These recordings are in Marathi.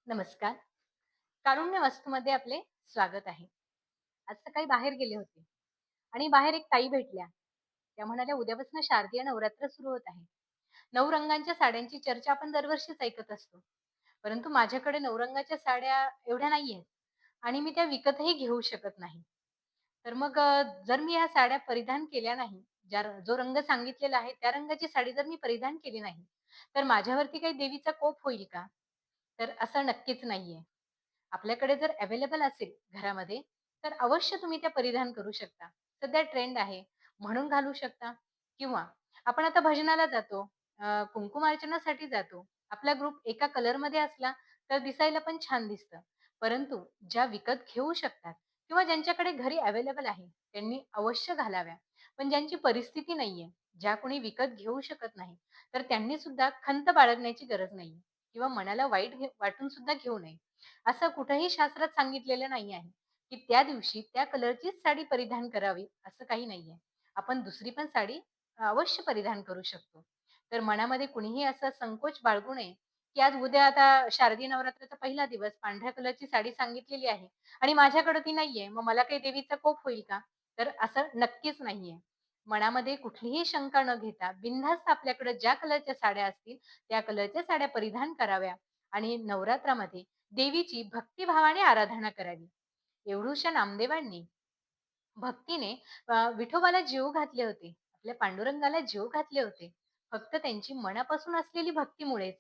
नमस्कार. कारुण्य वस्तूमध्ये आपले स्वागत आहे. आज सकाळी बाहेर गेले होते आणि बाहेर एक ताई भेटल्या. त्या म्हणाल्या, "उद्यापासून शारदीय नवरात्र सुरू होत आहे. 9 रंगांच्या साड्यांची चर्चा आपण दरवर्षीच ऐकत असतो. परंतु माझ्याकडे 9 रंगाच्या साड्या एवढ्या नाहीयेत आणि मी त्या विकतही घेऊ शकत नाही. तर मग जर मी ह्या साड्या परिधान केल्या नाही, जो रंग सांगितलेला आहे त्या रंगाची साडी जर मी परिधान केली नाही, तर माझ्यावरती काही देवीचा कोप होईल का?" तर असं नक्कीच नाहीये. आपल्याकडे जर अवेलेबल असेल घरामध्ये, तर अवश्य तुम्ही त्या परिधान करू शकता. सध्या ट्रेंड आहे म्हणून घालू शकता किंवा आपण आता भजनाला जातो, कुंकुमार्चनासाठी जातो. आपला ग्रुप एका कलरमध्ये असला तर दिसायला पण छान दिसतं. परंतु ज्या विकत घेऊ शकतात किंवा ज्यांच्याकडे घरी अवेलेबल आहे, त्यांनी अवश्य घालाव्या. पण ज्यांची परिस्थिती नाहीये, ज्या कोणी विकत घेऊ शकत नाही, तर त्यांनी सुद्धा खंत बाळगण्याची गरज नाहीये किंवा मनाला वाटून सुद्धा घेऊ नये. असं कुठेही शास्त्रात सांगितलेलं नाही आहे, की त्या दिवशी त्या कलरचीच साडी परिधान करावी, असं काही नाहीये. आपण दुसरी पण साडी अवश्य परिधान करू शकतो. तर मनामध्ये कुणीही असा संकोच बाळगू नये, की आज उद्या आता शारदीय नवरात्राचा पहिला दिवस, पांढऱ्या कलरची साडी सांगितलेली आहे आणि माझ्याकडे ती नाहीये, मग मला काही देवीचा कोप होईल का? तर असं नक्कीच नाहीये. मनामध्ये कुठलीही शंका न घेता बिनधास्त आपल्याकडे ज्या कलरच्या साड्या असतील, त्या कलरच्या साड्या परिधान कराव्या आणि नवरात्रामध्ये देवीची भक्तिभावाने आराधना करावी. एवढुशा नामदेवांनी भक्तीने विठोबाला जीव घातले होते. आपल्या पांडुरंगाला जीव घातले होते. फक्त त्यांची मनापासून असलेली भक्तीमुळेच.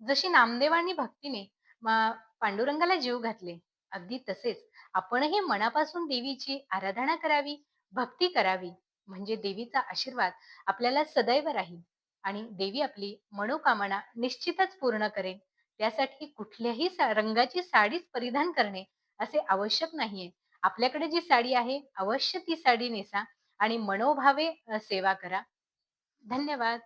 जशी नामदेवांनी भक्तीने पांडुरंगाला जीव घातले, अगदी तसेच आपणही मनापासून देवीची आराधना करावी, भक्ती करावी. म्हणजे देवीचा आशीर्वाद आपल्याला सदैव राहील आणि देवी आपली मनोकामना निश्चितच पूर्ण करेल. त्यासाठी कुठल्याही रंगाची साडीच परिधान करणे असे आवश्यक नाहीये. आपल्याकडे जी साडी आहे, अवश्य ती साडी नेसा आणि मनोभावे सेवा करा. धन्यवाद.